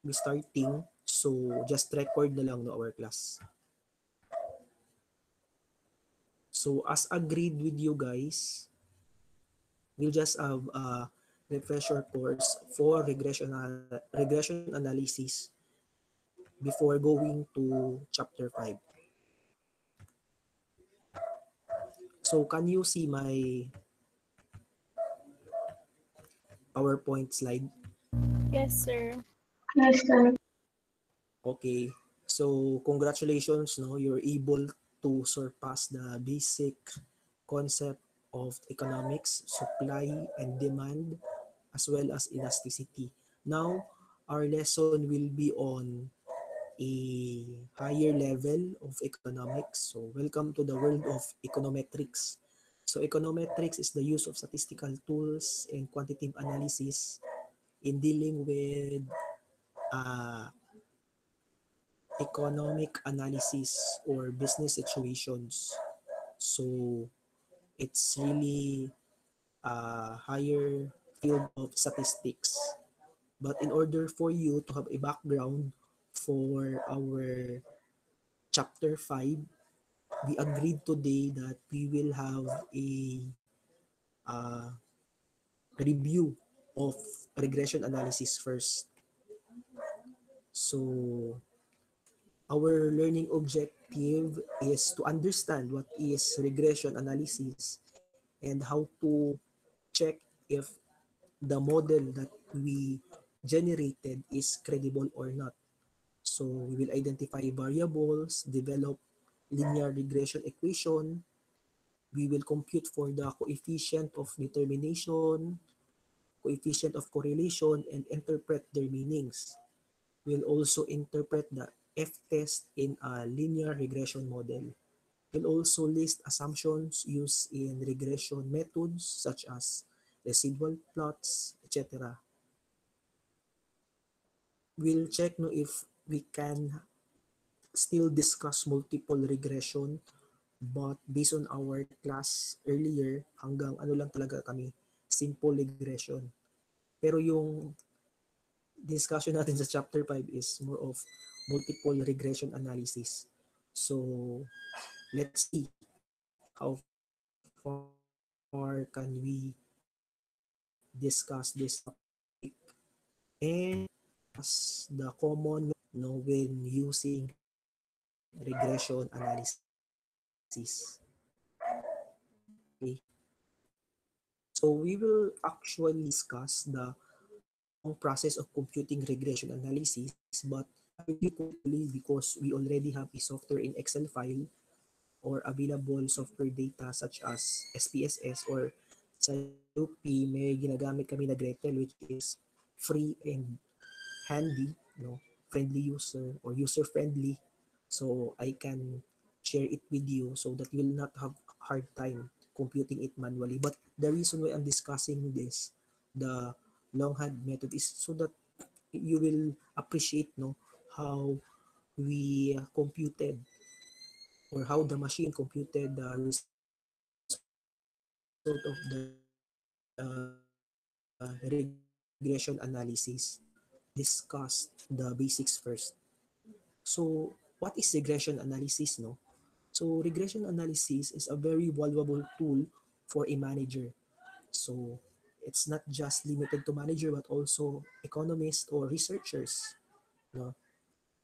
be starting. So just record na lang no our class. So as agreed with you guys, we'll just have a refresher course for regression analysis before going to chapter 5. So can you see my PowerPoint slide? Yes, sir. Yes, sir. Okay. So congratulations, no, you're able to surpass the basic concept of economics, supply and demand, as well as elasticity. Now, our lesson will be on a higher level of economics. So welcome to the world of econometrics. So econometrics is the use of statistical tools and quantitative analysis in dealing with uh, economic analysis or business situations. So it's really a higher field of statistics. But in order for you to have a background for our chapter 5, we agreed today that we will have a uh, review of regression analysis first. So our learning objective is to understand what is regression analysis and how to check if the model that we generated is credible or not. So we will identify variables, develop linear regression equation, we will compute for the coefficient of determination, coefficient of correlation, and interpret their meanings. We'll also interpret the F-test in a linear regression model. We'll also list assumptions used in regression methods such as residual plots, etc. We'll check no if we can still discuss multiple regression, but based on our class earlier, hanggang ano lang talaga kami, simple regression. Pero yung discussion natin sa chapter 5 is more of multiple regression analysis. So let's see how far can we discuss this topic and as the common no when using regression analysis. Okay. So we will actually discuss the long process of computing regression analysis, but really quickly because we already have a software in Excel file or available software data such as SPSS or sa UP may ginagamit kami na Gretel which is free and handy, no, friendly user or user friendly. So I can share it with you so that you will not have hard time computing it manually. But the reason why I'm discussing this, the longhand method, is so that you will appreciate no how we computed or how the machine computed the result of the regression analysis. So let's discuss the basics first. So what is regression analysis, no? So regression analysis is a very valuable tool for a manager. So it's not just limited to manager but also economists or researchers, no?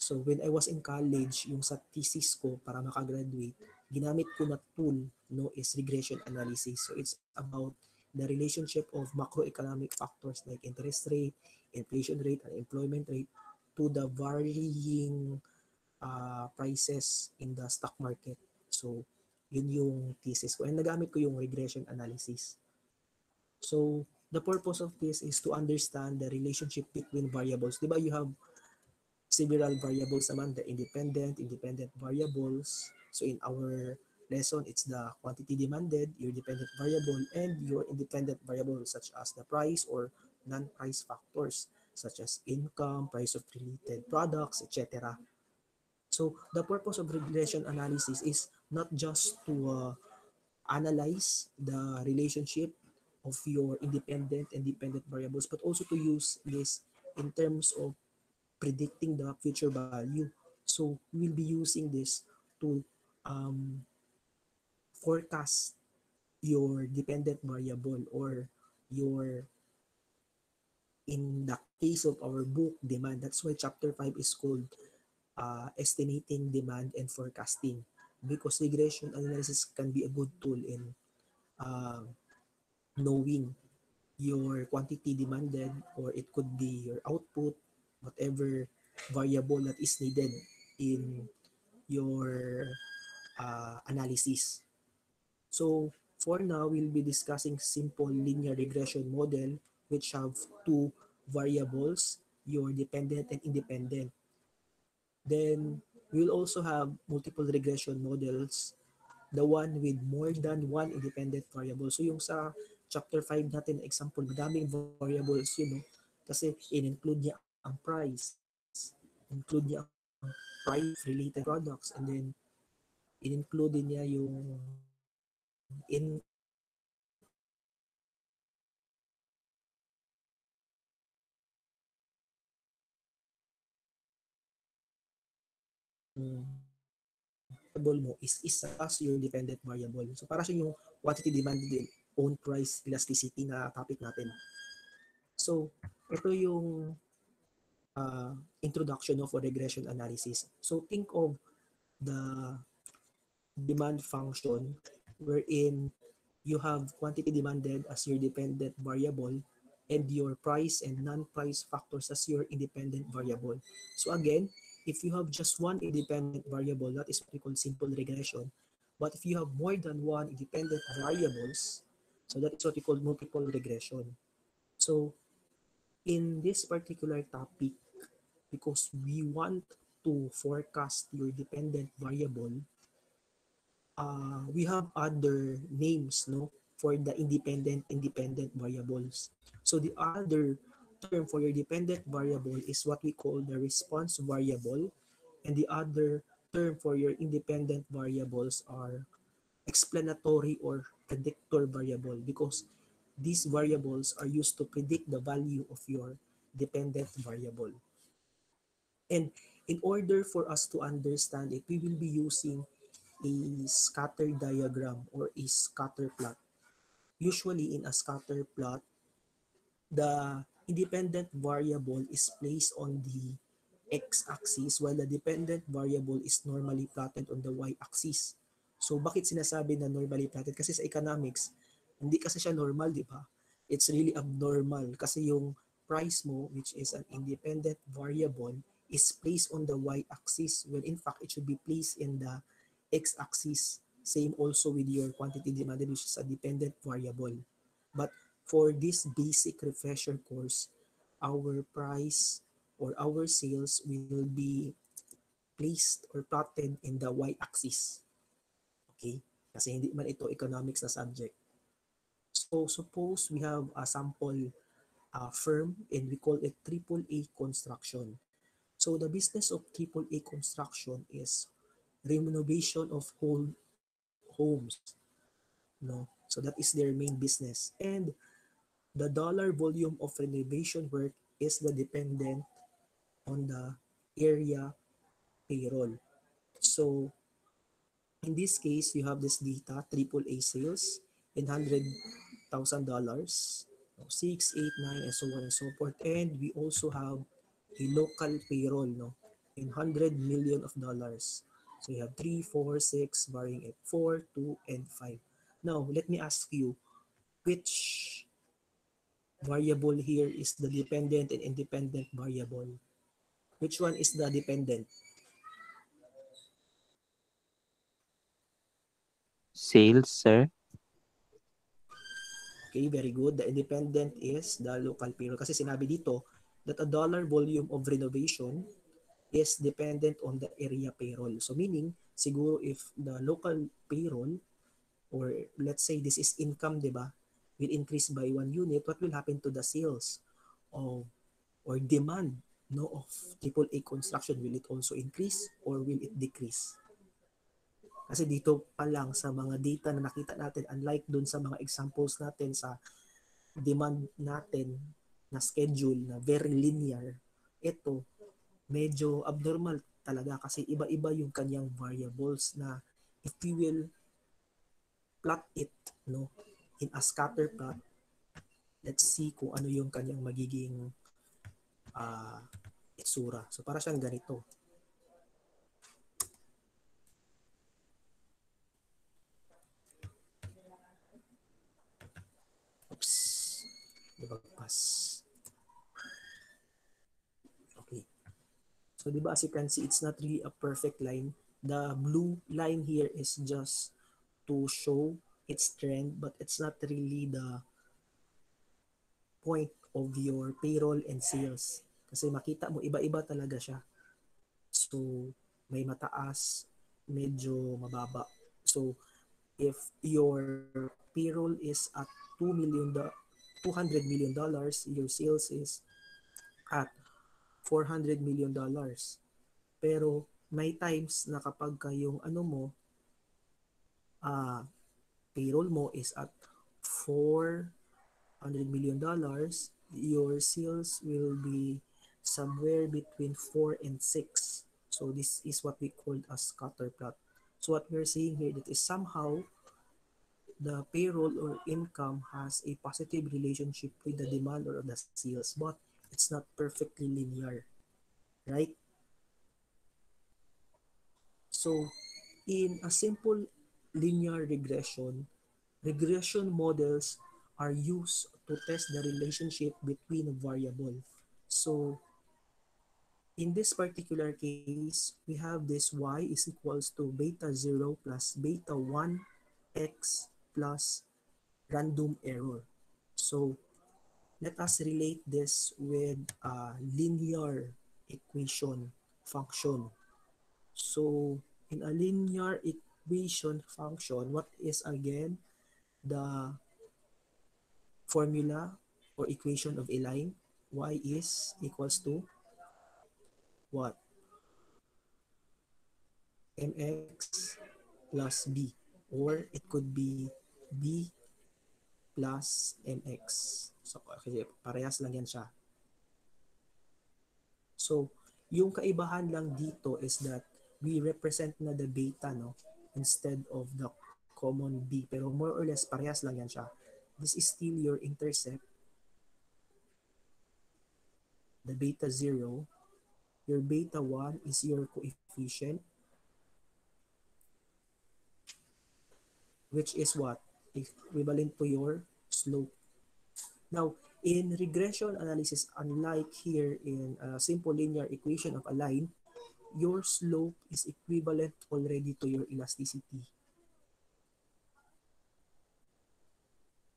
So when I was in college, yung sa thesis ko para makagraduate, ginamit ko na tool no is regression analysis. So it's about the relationship of macroeconomic factors like interest rate, inflation rate, and employment rate to the varying prices in the stock market. So yun yung thesis ko. And nagamit ko yung regression analysis. So the purpose of this is to understand the relationship between variables. Di ba you have several variables naman, the independent variables. So in our lesson, it's the quantity demanded, your dependent variable, and your independent variables such as the price or non-price factors such as income, price of related products, etc. So the purpose of regression analysis is not just to analyze the relationship of your independent and dependent variables, but also to use this in terms of predicting the future value. So we'll be using this to um, forecast your dependent variable, or your, in the case of our book, demand. That's why chapter 5 is called estimating demand and forecasting, because regression analysis can be a good tool in uh, knowing your quantity demanded, or it could be your output, whatever variable that is needed in your analysis. So for now, we'll be discussing simple linear regression model, which have two variables, your dependent and independent. Then we'll also have multiple regression models, the one with more than one independent variable. So yung sa chapter 5 natin na example, madaming variables yun, no? Kasi in-include niya ang price, include niya ang price-related products, and then in-include din niya yung income, variable mo is isa as your dependent variable. So para siya yung quantity demanded din, own price elasticity na topic natin. So ito yung introduction of a regression analysis. So think of the demand function wherein you have quantity demanded as your dependent variable and your price and non-price factors as your independent variable. So again, if you have just one independent variable, that is what we call simple regression. But if you have more than one independent variables, so that is what we call multiple regression. So in this particular topic, because we want to forecast your dependent variable, we have other names, no, for the independent variables. So the other term for your dependent variable is what we call the response variable, and the other term for your independent variables are explanatory or predictor variable, because these variables are used to predict the value of your dependent variable. And in order for us to understand it, we will be using a scatter diagram or a scatter plot. Usually in a scatter plot, the independent variable is placed on the x-axis while the dependent variable is normally plotted on the y-axis. So bakit sinasabi na normally plotted? Kasi sa economics, hindi kasi siya normal, di ba? It's really abnormal kasi yung price mo, which is an independent variable, is placed on the y-axis when in fact it should be placed in the x-axis. Same also with your quantity demanded, which is a dependent variable. But for this basic refresher course, our price or our sales will be placed or plotted in the y-axis. Okay? Kasi hindi man ito economics na subject. So suppose we have a sample firm and we call it AAA construction. So the business of AAA construction is renovation of whole homes. No? So that is their main business. And the dollar volume of renovation work is the dependent on the area payroll. So in this case, you have this data, AAA sales in $100,000, 6, 8, 9, and so on and so forth. And we also have a local payroll, no, in 100 million of dollars. So you have 3, 4, 6, varying at 4, 2, and 5. Now, let me ask you, which variable here is the dependent and independent variable? Which one is the dependent? Sales, sir. Okay, very good. The independent is the local payroll. Kasi sinabi dito that a dollar volume of renovation is dependent on the area payroll. So meaning, siguro if the local payroll, or let's say this is income, di ba, will increase by 1 unit, what will happen to the sales of or demand, no, of AAA construction? Will it also increase or will it decrease? Kasi dito pa lang sa mga data na nakita natin, unlike dun sa mga examples natin sa demand natin na schedule na very linear, ito medyo abnormal talaga kasi iba-iba yung kanyang variables na if we will plot it, no, in a scatter plot, let's see kung ano yung kanyang magiging uh, itsura. So para siyang ganito. Oops. Nabagpas. Okay. So, di ba, as you can see, it's not really a perfect line. The blue line here is just to show its trend, but it's not really the point of your payroll and sales. Kasi makita mo, iba-iba talaga siya. So, may mataas, medyo mababa. So, if your payroll is at $200 million, your sales is at $400 million. Pero may times na kapag yung ano mo, payroll mo is at $400 million, your sales will be somewhere between 4 and 6. So this is what we call a scatter plot. So what we're saying here, that is somehow the payroll or income has a positive relationship with the demand or the sales, but it's not perfectly linear, right? So in a simple linear regression models are used to test the relationship between a variable. So in this particular case, we have this y is equals to beta 0 plus beta 1 x plus random error. So let us relate this with a linear equation function. So in a linear equation function, what is again the formula or equation of a line? Y is equals to what? Mx plus b, or it could be b plus mx. So kasi parehas lang yan siya. So yung kaibahan lang dito is that we represent na the beta, no, instead of the common b, pero more or less parehas lang yan siya. This is still your intercept, the beta 0. Your beta 1 is your coefficient, which is what? Equivalent to your slope. Now, in regression analysis, unlike here in a simple linear equation of a line, your slope is equivalent already to your elasticity.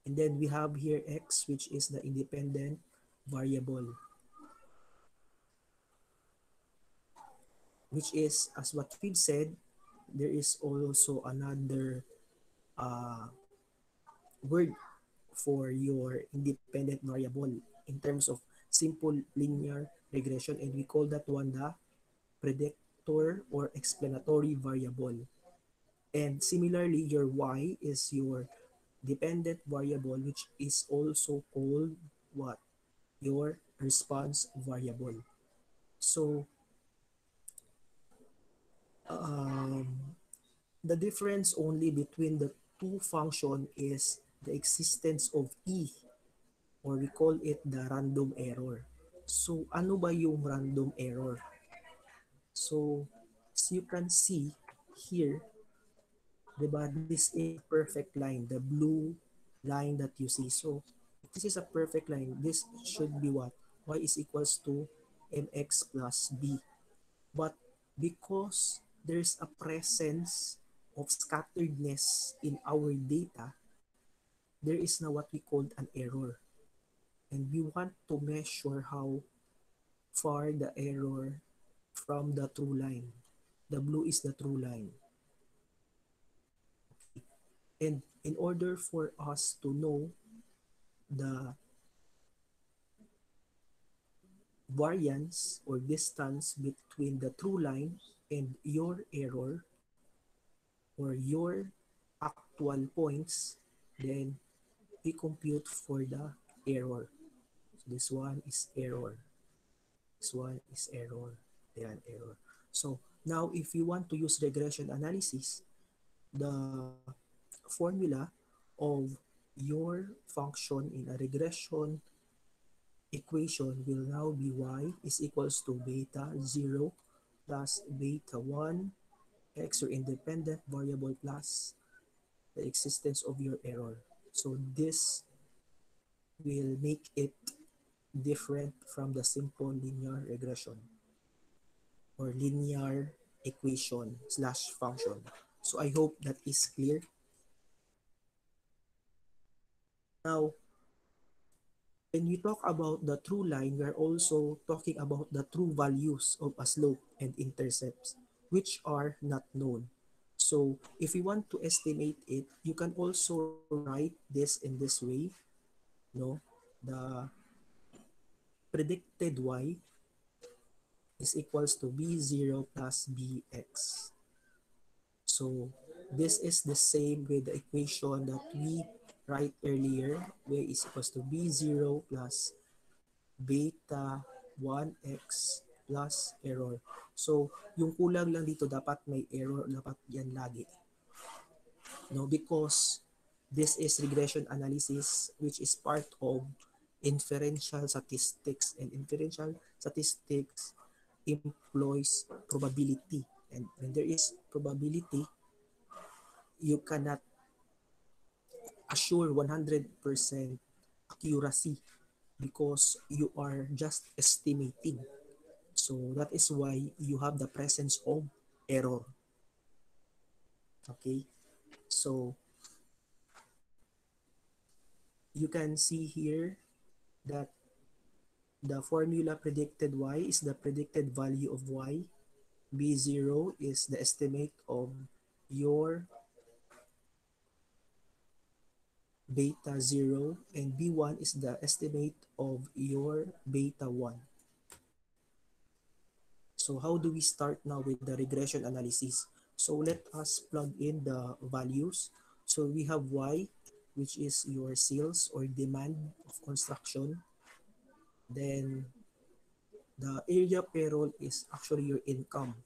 And then we have here x, which is the independent variable, which is, as what we've said, there is also another word for your independent variable in terms of simple linear regression, and we call that one the predictor or explanatory variable. And similarly, your y is your dependent variable, which is also called what? Your response variable. So the difference only between the two function is the existence of e, or we call it the random error. So ano ba yung random error? So as you can see here, diba, this is a perfect line, the blue line that you see. So if this is a perfect line, this should be what? Y is equals to mx plus b. But because there's a presence of scatteredness in our data, there is now what we call an error. And we want to measure how far the error from the true line. The blue is the true line. And in order for us to know the variance or distance between the true line and your error or your actual points, then we compute for the error. So this one is error. This one is error. Ayan, error. So, now if you want to use regression analysis, the formula of your function in a regression equation will now be y is equals to beta 0 plus beta 1 x, your independent variable, plus the existence of your error. So this will make it different from the simple linear regression or linear equation slash function. So I hope that is clear. Now, when we talk about the true line, we are also talking about the true values of a slope and intercepts, which are not known. So if you want to estimate it, you can also write this in this way. No, the predicted y is equals to b0 plus bx. So this is the same with the equation that we write earlier, where is equals to b0 plus beta 1x plus error. So yung kulang lang dito, dapat may error, dapat yan lagi. No, because this is regression analysis, which is part of inferential statistics, and inferential statistics employs probability, and when there is probability, you cannot assure 100% accuracy because you are just estimating. So that is why you have the presence of error. Okay, so you can see here that the formula predicted y is the predicted value of y. B0 is the estimate of your beta 0, and B1 is the estimate of your beta 1. So how do we start now with the regression analysis? So let us plug in the values. So we have y, which is your sales or demand of construction. Then the area payroll is actually your income,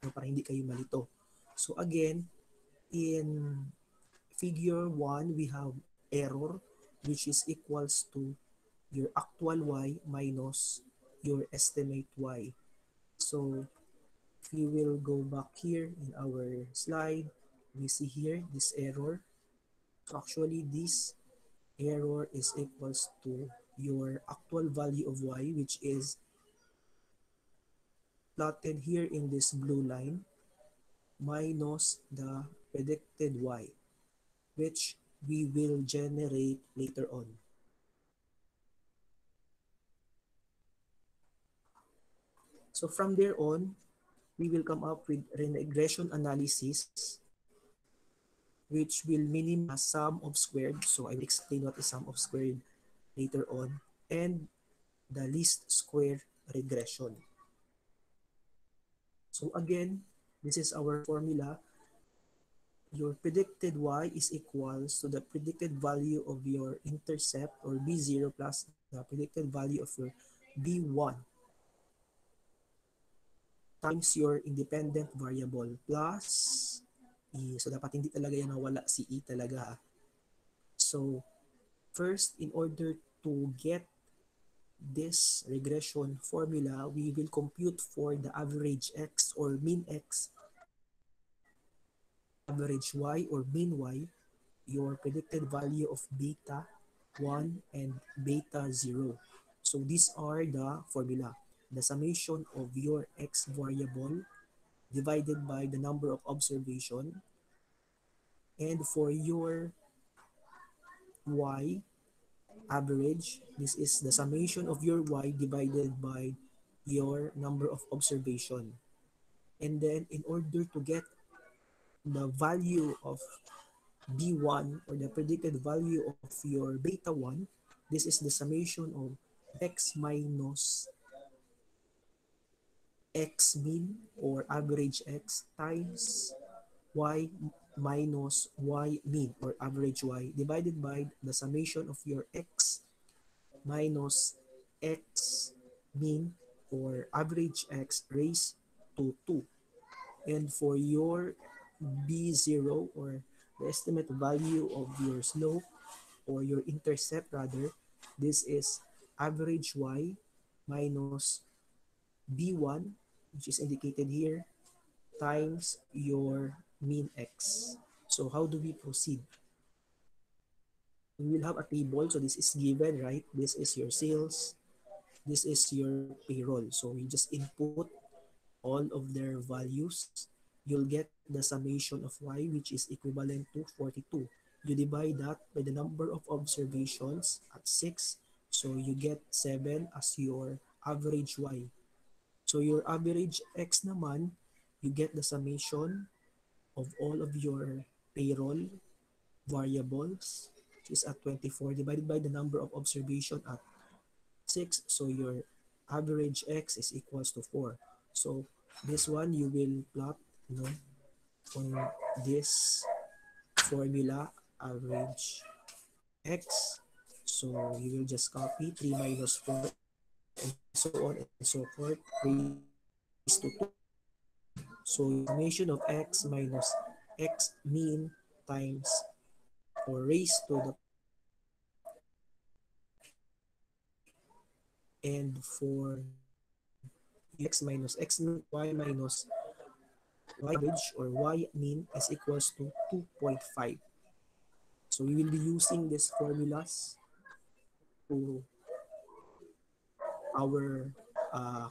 no, para hindi kayo malito. So again, in figure 1, we have error, which is equals to your actual y minus your estimate y. So if you will go back here in our slide, we see here this error. So actually this error is equals to your actual value of y, which is plotted here in this blue line, minus the predicted y, which we will generate later on. So from there on, we will come up with regression analysis, which will minimize the sum of squared. So I will explain what is sum of squared later on, and the least square regression. So again, this is our formula. Your predicted y is equals to the predicted value of your intercept, or b0, plus the predicted value of your b1 times your independent variable plus e. So dapat hindi talaga yan nawala si e talaga. So first, in order to get this regression formula, we will compute for the average x or mean x, average y or mean y, your predicted value of beta 1 and beta 0. So these are the formula. The summation of your x variable divided by the number of observation, and for your y average, this is the summation of your y divided by your number of observation. And then in order to get the value of b1, or the predicted value of your beta 1, this is the summation of x minus x mean or average x times y minus y mean or average y divided by the summation of your x minus x mean or average x raised to 2. And for your B0 or the estimate value of your slope or your intercept rather, this is average y minus B1, which is indicated here, times your mean x. So how do we proceed? We will have a table. So this is given, right? This is your sales. This is your payroll. So we just input all of their values. You'll get the summation of y, which is equivalent to 42. You divide that by the number of observations at 6. So you get 7 as your average y. So your average x naman, you get the summation of all of your payroll variables, which is at 24, divided by the number of observation at 6. So your average x is equals to 4. So this one you will plot, on this formula, average x. So you will just copy 3 minus 4 and so on and so forth raised to 2. So summation of x minus x mean times or raised to the and for x minus x mean y minus y average or y mean is equals to 2.5. So we will be using these formulas to our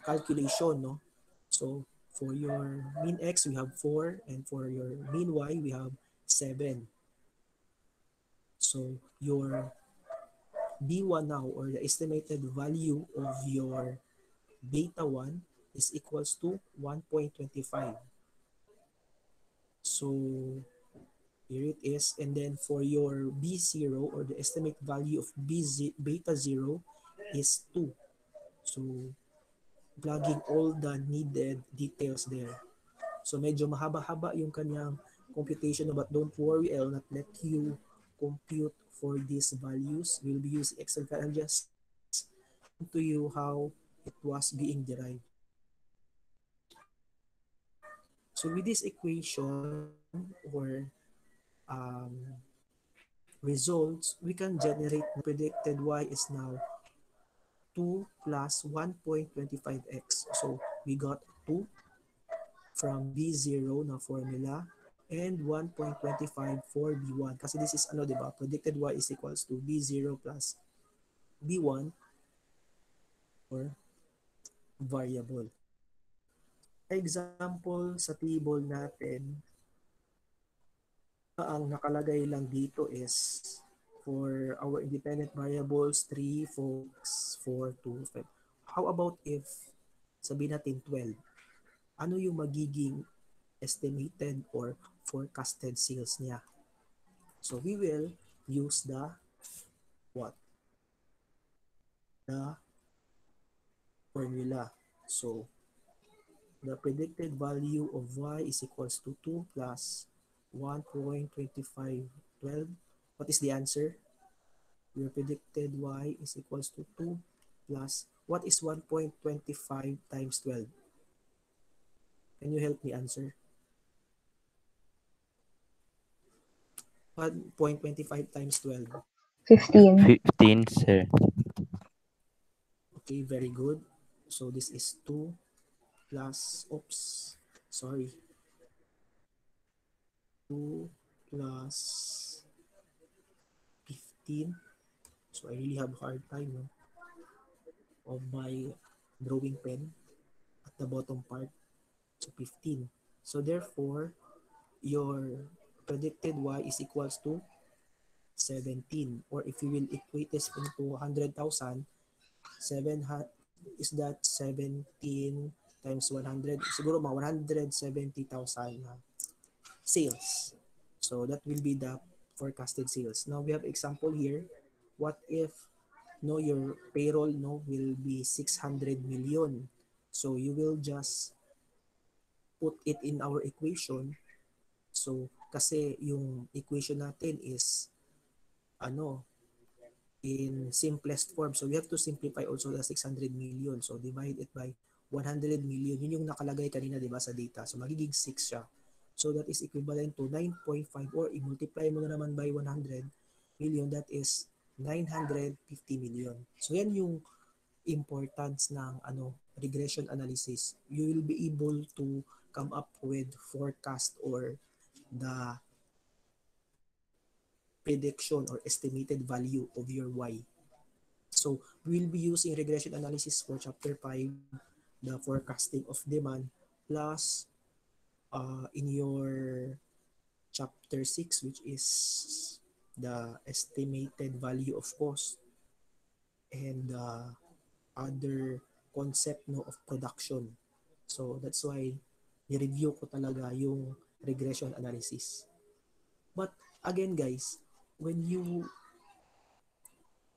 calculation, no? So for your mean x we have 4 and for your mean y we have 7. So your B1 now or the estimated value of your beta 1 is equals to 1.25. So here it is. And then for your B0 or the estimate value of beta 0 is 2. So plugging all the needed details there. So medyo mahaba-haba yung kanyang computation, but don't worry, I'll not let you compute for these values. We'll be using Excel file and just to you how it was being derived. So with this equation or results, we can generate predicted y is now 2 plus 1.25x. So we got 2 from B0 na formula and 1.25 for B1. Kasi this is ano, diba? Predicted y is equals to B0 plus B1 or variable. Example sa table natin, ang nakalagay lang dito is for our independent variables 3, 4, 4, 2, 5. How about if sabihin natin 12? Ano yung magiging estimated or forecasted sales niya? So we will use the what? The formula. So the predicted value of y is equals to 2 plus 1.2512. What is the answer? Your predicted y is equals to 2 plus, what is 1.25 times 12? Can you help me answer? 1.25 times 12. 15. 15, sir. Okay, very good. So this is 2 plus, oops, sorry. 2 plus 15. So I really have a hard time, no, of my drawing pen at the bottom part. So 15. So therefore, your predicted y is equals to 17. Or if you will equate this into 100,000, 7 is that 17 times 100? Siguro mga 170,000 sales. So that will be the forecasted sales. Now we have example here. What if your payroll will be 600 million? So you will just put it in our equation. So kasi yung equation natin is in simplest form. So we have to simplify also the 600 million. So divide it by 100 million. Yun yung nakalagay kanina, di ba, sa data. So magiging 6 siya. So that is equivalent to 9.5 or i-multiply mo na naman by 100 million. That is 950 million. So yan yung importance ng regression analysis. You will be able to come up with forecast or the prediction or estimated value of your Y. So we will be using regression analysis for chapter 5, the forecasting of demand, plus in your chapter 6, which is the estimated value of cost and other concept of production. So that's why ni-review ko talaga yung regression analysis. But again guys, when you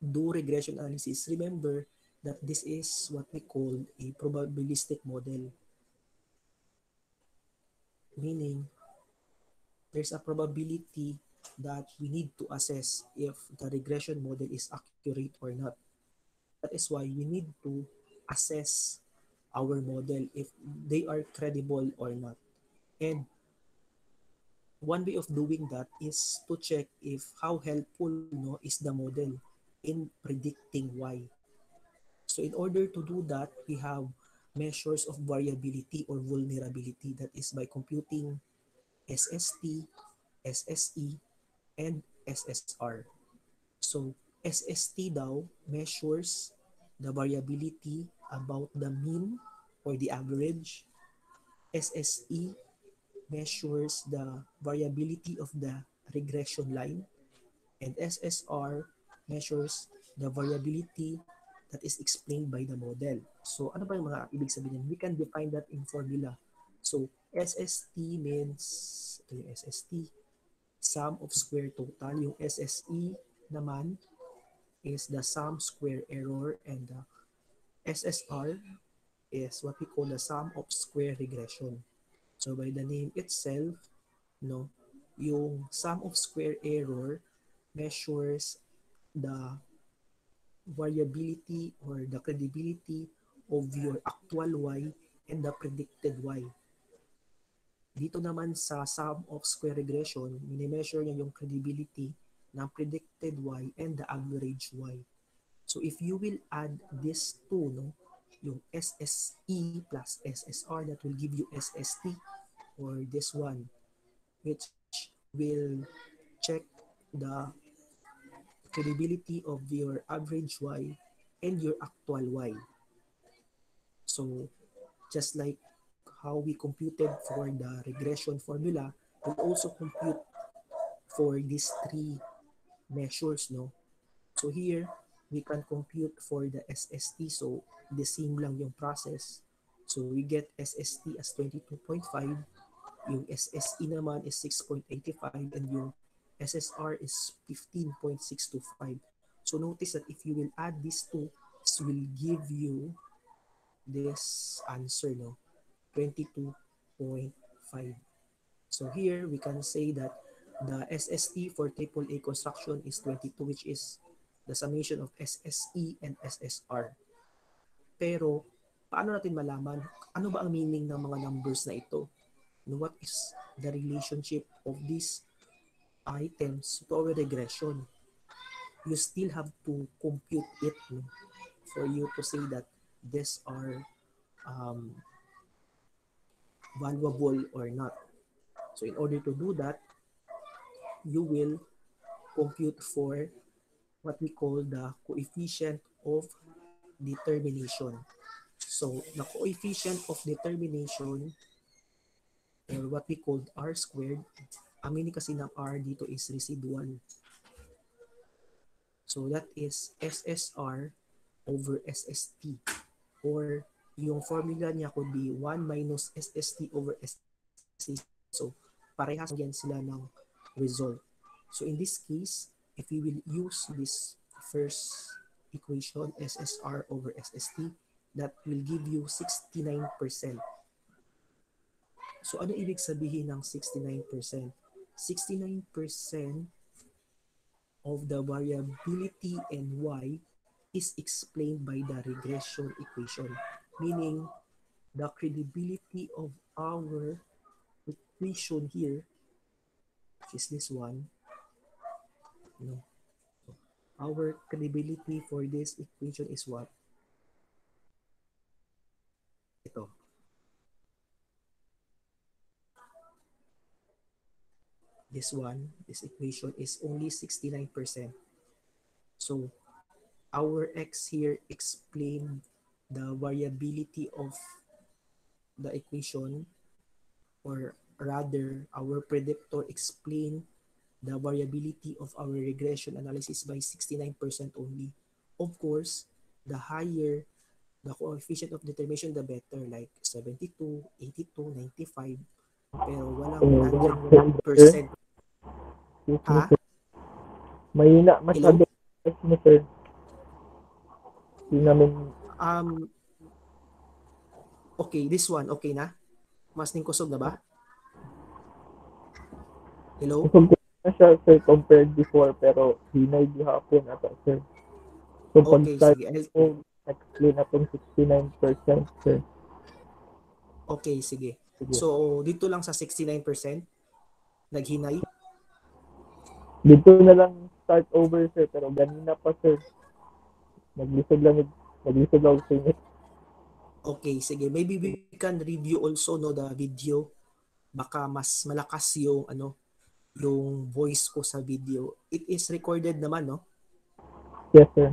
do regression analysis, remember that this is what we call a probabilistic model. Meaning, there's a probability that we need to assess if the regression model is accurate or not. That is why we need to assess our model if they are credible or not. And one way of doing that is to check if how helpful is the model in predicting Y. So in order to do that, we have measures of variability or vulnerability, that is by computing SST, SSE, and SSR. So SST daw measures the variability about the mean or the average. SSE measures the variability of the regression line, and SSR measures the variability that is explained by the model. So ano ba yung mga ibig sabihin? We can define that in formula. So SST means, ito yung SST, sum of square total. Yung SSE naman is the sum square error, and the SSR is what we call the sum of square regression. So by the name itself, yung sum of square error measures the variability or the credibility of your actual Y and the predicted Y. Dito naman sa sum of square regression, mini-measure niya yung credibility ng predicted Y and the average Y. So if you will add these two, yung SSE plus SSR, that will give you SST, or this one, which will check the credibility of your average Y and your actual Y. So just like how we computed for the regression formula, we also compute for these three measures. So here, we can compute for the SST. So the same lang yung process. So we get SST as 22.5, yung SSE naman is 6.85, and yung SSR is 15.625. So notice that if you will add these two, this will give you this answer, 22.5. So here we can say that the SST for AAA construction is 22, which is the summation of SSE and SSR. Pero paano natin malaman ano ba ang meaning ng mga numbers na ito? What is the relationship of these items to our regression? You still have to compute it, for you to say that these are valuable or not. So in order to do that, you will compute for what we call the coefficient of determination. So the coefficient of determination, or what we call R squared, ang meaning kasi ng R dito is residual. So that is SSR over SST, or yung formula niya could be 1 minus SST over SST. So parehas yan sila ng result. So in this case, if we will use this first equation, SSR over SST, that will give you 69%. So ano ibig sabihin ng 69%? 69% of the variability and y is explained by the regression equation, meaning the credibility of our equation here, which is this one, you know, our credibility for this equation is what? Ito. This one, this equation is only 69%. So our x here explain the variability of the equation, or rather our predictor explain the variability of our regression analysis by 69% only. Of course, the higher the coefficient of determination, the better, like 72, 82, 95, pero walang Sir, 100%. excuse me, Ha? sir. Mahina Hello? masyado yung mo, sir. Hindi namin Um, okay, this one, okay na? Mas ning kusog na ba? Hello? kusog na siya, sir, compared before, pero hinay gihapon ata, sir. So, pag Okay, start sige. ko, explain atong 69%, sir. Okay, sige. Sige. So, dito lang sa 69%, naghinay. Dito na lang start over, sir, pero ganina pa, sir. Naglisod lang sa inyo. Okay, sige. Maybe we can review also no the video. Baka mas malakas yung yung voice ko sa video. It is recorded naman, no? Yes, sir.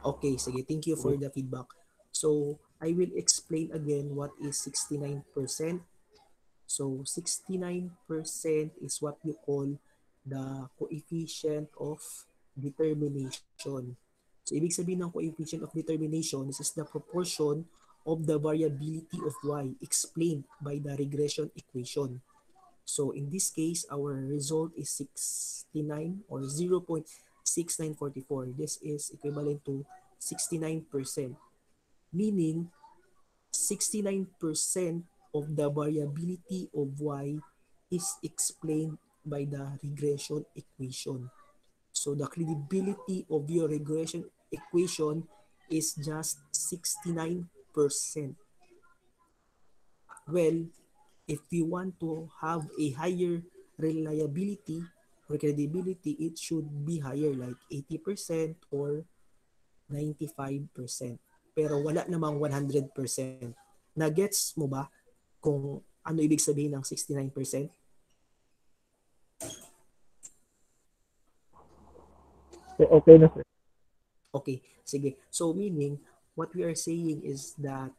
Okay, sige. Thank you for the feedback. So, I will explain again what is 69%. So, 69% is what you call the coefficient of determination. So, ibig sabihin ng coefficient of determination, this is the proportion of the variability of y explained by the regression equation. So, in this case, our result is 69 or 0.6944. This is equivalent to 69%, meaning 69% of the variability of y is explained by the regression equation. So the credibility of your regression equation is just 69%. Well, if you want to have a higher reliability or credibility, it should be higher, like 80% or 95%. Pero wala namang 100%. Na-gets mo ba kung ano ibig sabihin ng 69%? Okay na, sir. Okay, sige. So meaning, what we are saying is that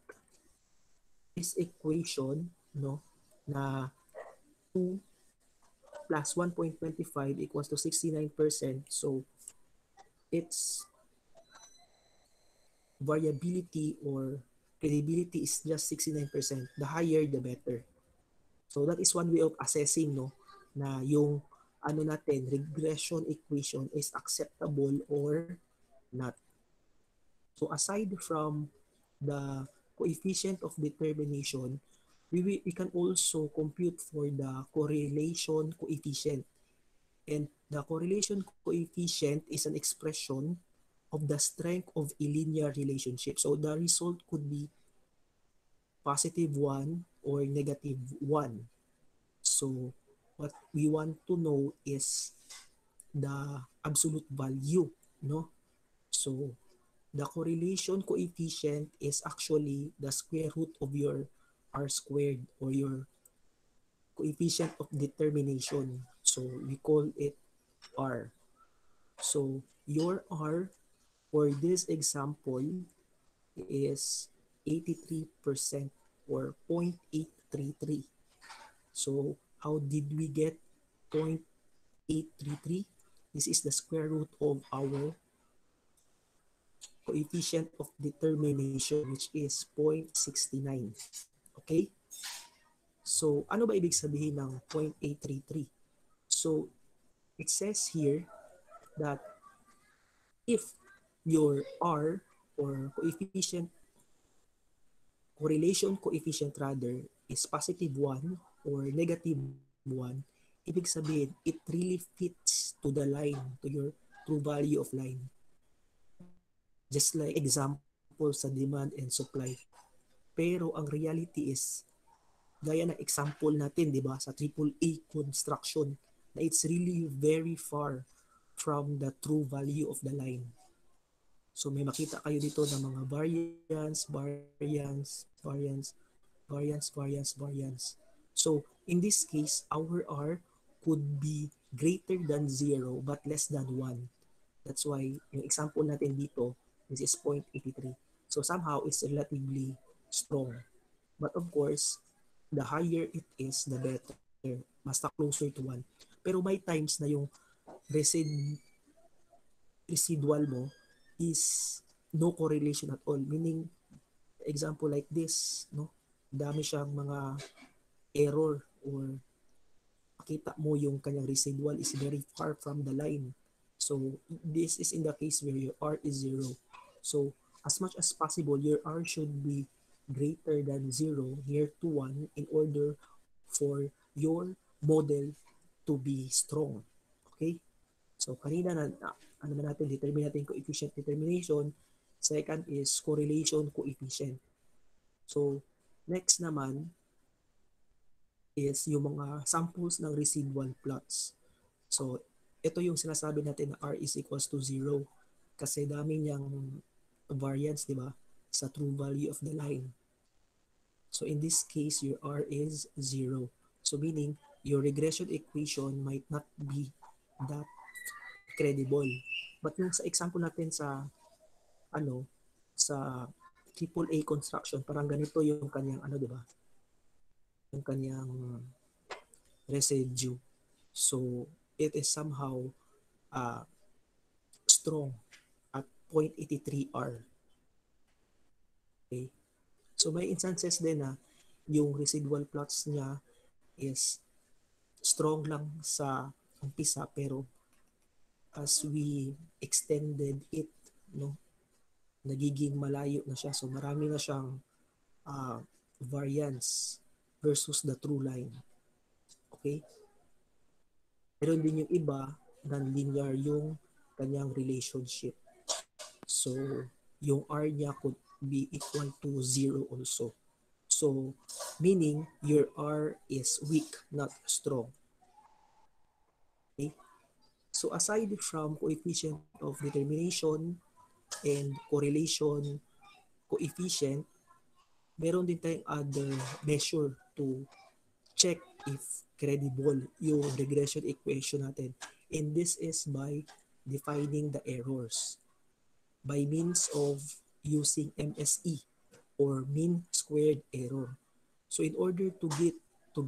this equation, no, na 2 plus 1.25 equals to 69%. So its variability or credibility is just 69%. The higher, the better. So that is one way of assessing, no, na yung natin, regression equation is acceptable or not. So aside from the coefficient of determination, we can also compute for the correlation coefficient. And the correlation coefficient is an expression of the strength of a linear relationship. So the result could be positive 1 or negative 1. So what we want to know is the absolute value, no? So the correlation coefficient is actually the square root of your r squared, or your coefficient of determination. So we call it r. So your r for this example is 83% or 0.833. So how did we get 0.833? This is the square root of our coefficient of determination, which is 0.69. Okay? So ano ba ibig sabihin ng 0.833? So it says here that if your R, or correlation coefficient rather, is positive 1 or negative 1, ibig sabihin it really fits to the line, to your true value of line. Just like example sa demand and supply. Pero ang reality is, gaya ng example natin, di ba, sa AAA construction, na it's really very far from the true value of the line. So may makita kayo dito ng mga variance. So in this case, our R could be greater than 0 but less than 1. That's why yung example natin dito, this is 0.83. So somehow it's relatively strong. But of course, the higher it is, the better. Basta closer to 1. Pero may times na yung residual mo is no correlation at all. Meaning, example like this, no? Dami siyang mga error or makita mo yung kanyang residual is very far from the line. So, this is in the case where your R is 0. So, as much as possible, your R should be greater than 0, near to 1, in order for your model to be strong. Okay? So, kanina na, ano na natin, determine natin coefficient determination. Second is correlation coefficient. So, next naman is yung mga samples ng residual plots. So, ito yung sinasabi natin na R is equals to 0 kasi dami niyang variance, di ba, sa true value of the line. So, in this case, your R is 0. So, meaning, your regression equation might not be that credible. But yung sa example natin sa sa AAA construction, parang ganito yung kanyang di ba? Yung kanyang residue. So, it is somehow strong at 0.83 R. Okay? So, may instances din na yung residual plots niya is strong lang sa umpisa, pero as we extended it, no, nagiging malayo na siya. So, marami na siyang variance versus the true line. Okay? Meron din yung iba, non-linear yung kanyang relationship. So, yung R niya could be equal to 0 also. So, meaning your R is weak, not strong. Okay? So, aside from coefficient of determination and correlation coefficient, meron din tayong other measure to check if credible yung regression equation natin. And this is by defining the errors by means of using MSE or mean squared error. So in order to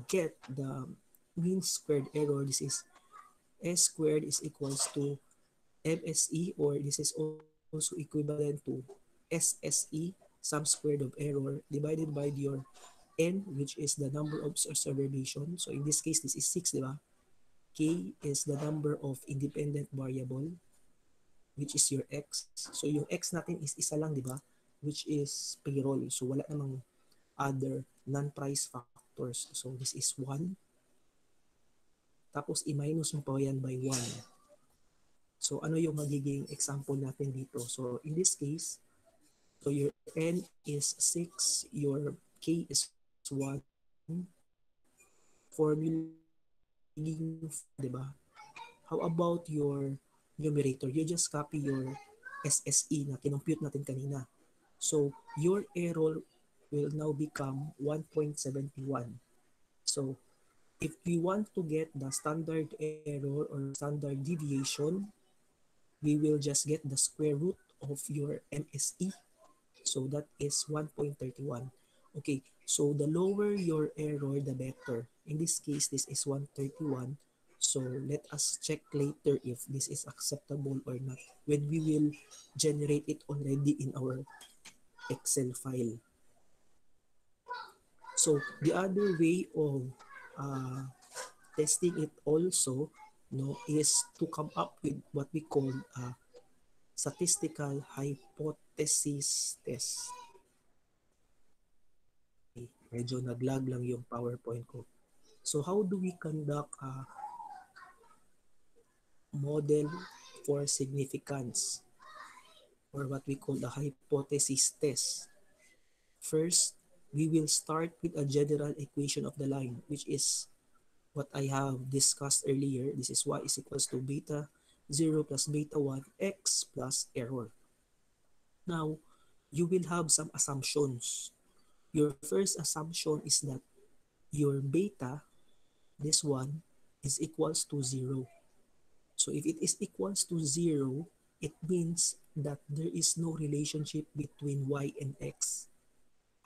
get the mean squared error, this is S squared is equals to MSE, or this is also equivalent to SSE, sum squared of error, divided by your N, which is the number of observation. So in this case, this is 6, di ba? K is the number of independent variable, which is your X. So yung X natin is isa lang, di ba? Which is payroll. So wala namang other non-price factors. So this is 1. Tapos i-minus mo pa yan by 1. So ano yung magiging example natin dito? So in this case, so your N is 6, your K is 1, formula, di ba? How about your numerator? You just copy your SSE na kinompute natin kanina. So your error will now become 1.71. So if we want to get the standard error or standard deviation, we will just get the square root of your MSE. So that is 1.31. Okay, so the lower your error, the better. In this case, this is 131. So let us check later if this is acceptable or not when we will generate it already in our Excel file. So the other way of testing it also, no, is to come up with what we call statistical hypothesis test. Okay, medyo nag-lag lang yung PowerPoint ko. So how do we conduct a model for significance, or what we call the hypothesis test. First, we will start with a general equation of the line, which is what I have discussed earlier. This is y is equals to beta 0 plus beta 1 x plus error. Now, you will have some assumptions. Your first assumption is that your beta, this one, is equals to 0. So if it is equals to 0, it means that there is no relationship between y and x.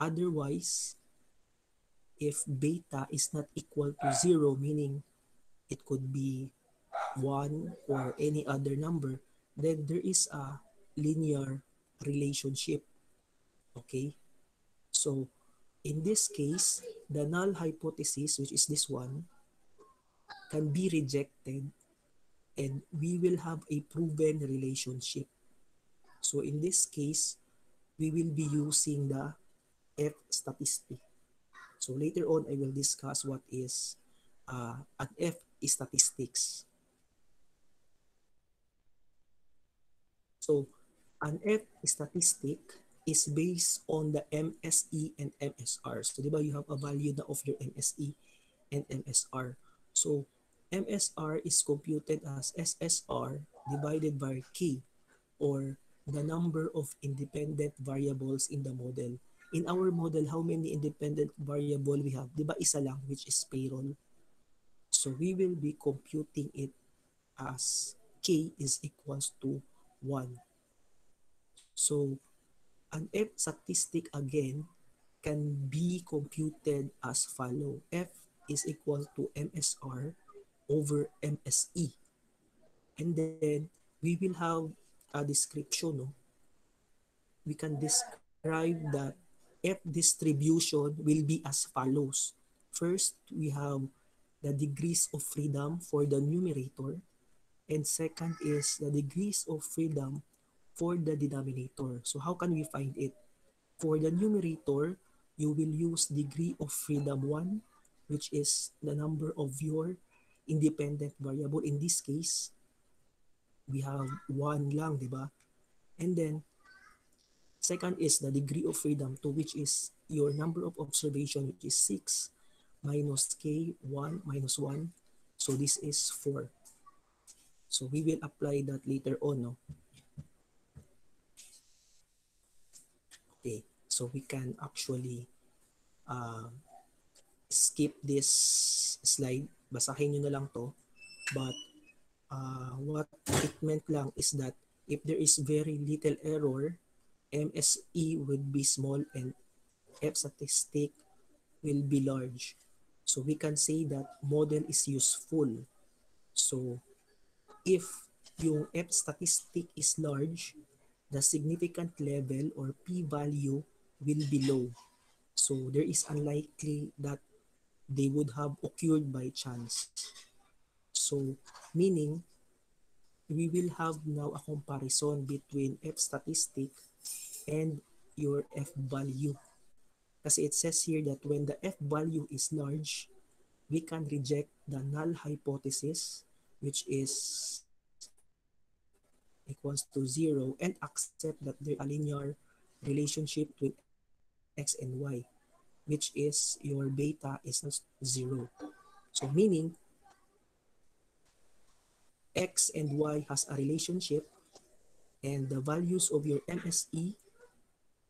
Otherwise, if beta is not equal to 0, meaning it could be 1 or any other number, then there is a linear relationship. Okay? So, in this case, the null hypothesis, which is this one, can be rejected and we will have a proven relationship. So, in this case, we will be using the F statistic. So, later on, I will discuss what is an F statistics. So, an F statistic is based on the MSE and MSR. So, di ba you have a value na of your MSE and MSR. So, MSR is computed as SSR divided by K, or the number of independent variables in the model. In our model, how many independent variable we have? Di ba isa lang, which is payroll. So, we will be computing it as K is equals to 1. So, an F statistic again can be computed as follow. F is equal to MSR over MSE. And then, we will have a description. No? We can describe that F distribution will be as follows. First, we have the degrees of freedom for the numerator. And second is the degrees of freedom for the denominator. So how can we find it? For the numerator, you will use degree of freedom 1, which is the number of your independent variable. In this case, we have 1 lang, di ba? And then, second is the degree of freedom 2, which is your number of observation, which is 6 minus k, 1 minus 1. So this is 4. So we will apply that later on. No? Okay, so we can actually skip this slide. Basahin nyo na lang to. But what it meant lang is that if there is very little error, MSE would be small and F statistic will be large. So we can say that model is useful. So if yung F statistic is large, the significant level or p-value will be low. So there is unlikely that they would have occurred by chance. So meaning, we will have now a comparison between F statistic and your F value. Kasi it says here that when the F value is large, we can reject the null hypothesis, which is equals to 0, and accept that there is a linear relationship between x and y, which is your beta is 0. So meaning, x and y has a relationship and the values of your MSE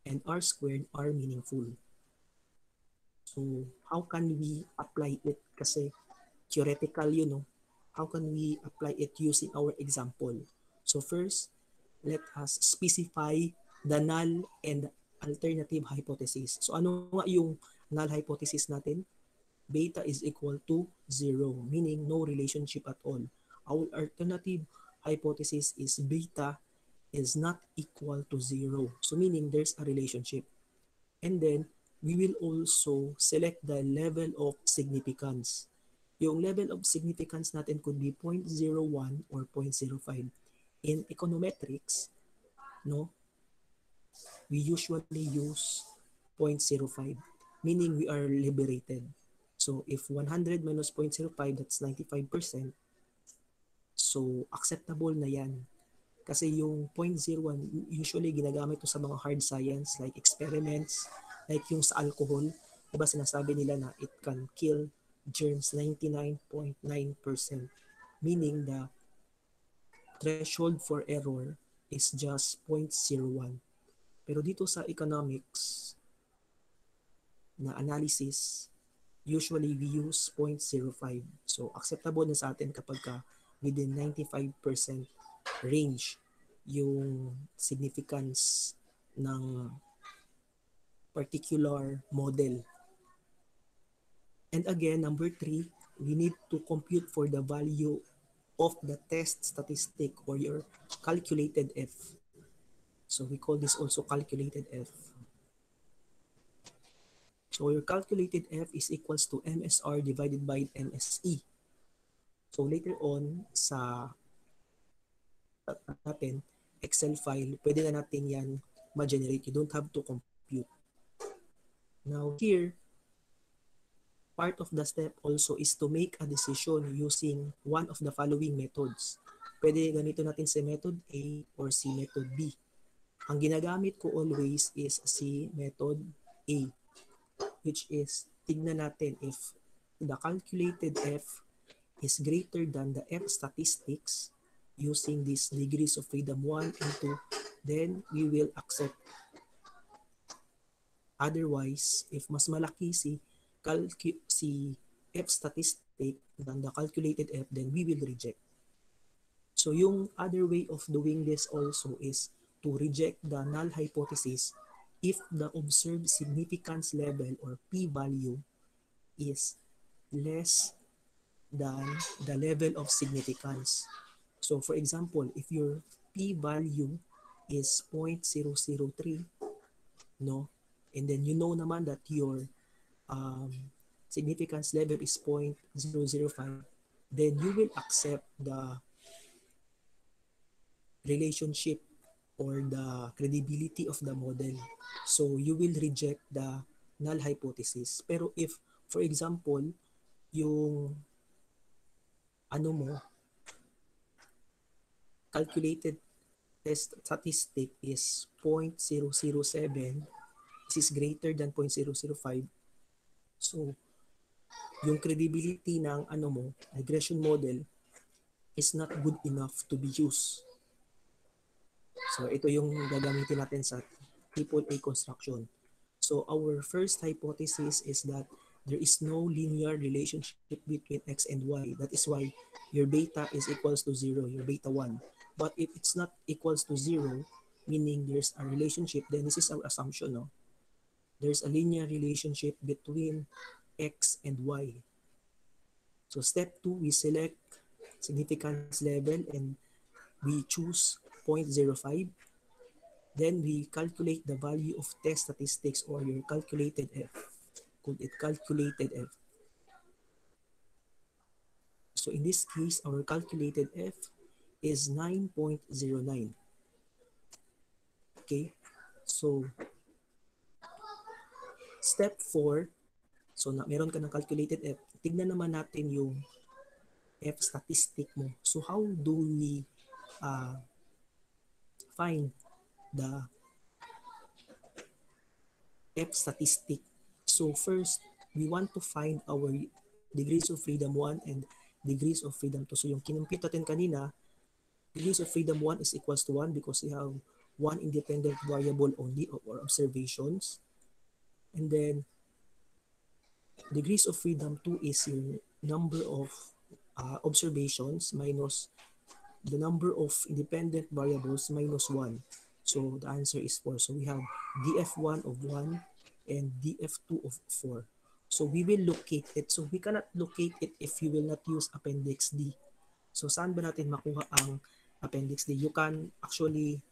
and R squared are meaningful. So how can we apply it? Kasi theoretical yun, no? How can we apply it using our example? So first, let us specify the null and alternative hypothesis. So ano nga yung null hypothesis natin? Beta is equal to 0, meaning no relationship at all. Our alternative hypothesis is beta is not equal to 0. So meaning there's a relationship. And then, we will also select the level of significance. Yung level of significance natin could be 0.01 or 0.05. In econometrics, no, we usually use 0.05, meaning we are liberated. So if 100 minus 0.05, that's 95%. So acceptable na yan. Kasi yung 0.01, usually ginagamit to sa mga hard science like experiments, like yung sa alcohol. Diba sinasabi nila na it can kill germs 99.9%, meaning the threshold for error is just 0.01. Pero dito sa economics na analysis, usually we use 0.05. So acceptable na sa atin kapag within 95% range yung significance ng particular model. And again, number 3, we need to compute for the value of the test statistic or your calculated F. So we call this also calculated F. So your calculated F is equals to MSR divided by MSE. So later on sa natin, Excel file, pwede na natin yan ma-generate. You don't have to compute. Now here, part of the step also is to make a decision using one of the following methods. Pwede ganito natin si method A or si method B. Ang ginagamit ko always is si method A, which is tignan natin if the calculated F is greater than the F statistics using these degrees of freedom 1 and 2, then we will accept. Otherwise, if mas malaki si F statistic than the calculated F, then we will reject. So yung other way of doing this also is to reject the null hypothesis if the observed significance level or p-value is less than the level of significance. So for example, if your p-value is 0.003, no, and then you know naman that your significance level is 0.005, then you will accept the relationship or the credibility of the model. So you will reject the null hypothesis. Pero if, for example, yung calculated test statistic is 0.007, this is greater than 0.005, so yung credibility ng regression model is not good enough to be used. So ito yung gagamitin natin sa AAA construction. So our first hypothesis is that there is no linear relationship between x and y. That is why your beta is equals to 0, your beta 1. But if it's not equals to 0, meaning there's a relationship, then this is our assumption, no? There's a linear relationship between x and y. So step 2, we select significance level and we choose 0.05. Then we calculate the value of test statistics or your calculated F. Call it calculated F. So in this case, our calculated F is 9.09. Okay, so step 4, so meron ka ng calculated F, tignan naman natin yung F statistic mo. So how do we find the F statistic? So first, we want to find our degrees of freedom 1 and degrees of freedom 2. So yung kinumpute natin kanina, degrees of freedom 1 is equals to 1 because we have one independent variable only or observations. And then degrees of freedom 2 is your number of observations minus the number of independent variables minus 1. So the answer is 4. So we have df1 of 1 and df2 of 4. So we will locate it. So we cannot locate it if you will not use appendix D. So saan ba natin makuha ang appendix D? You can actually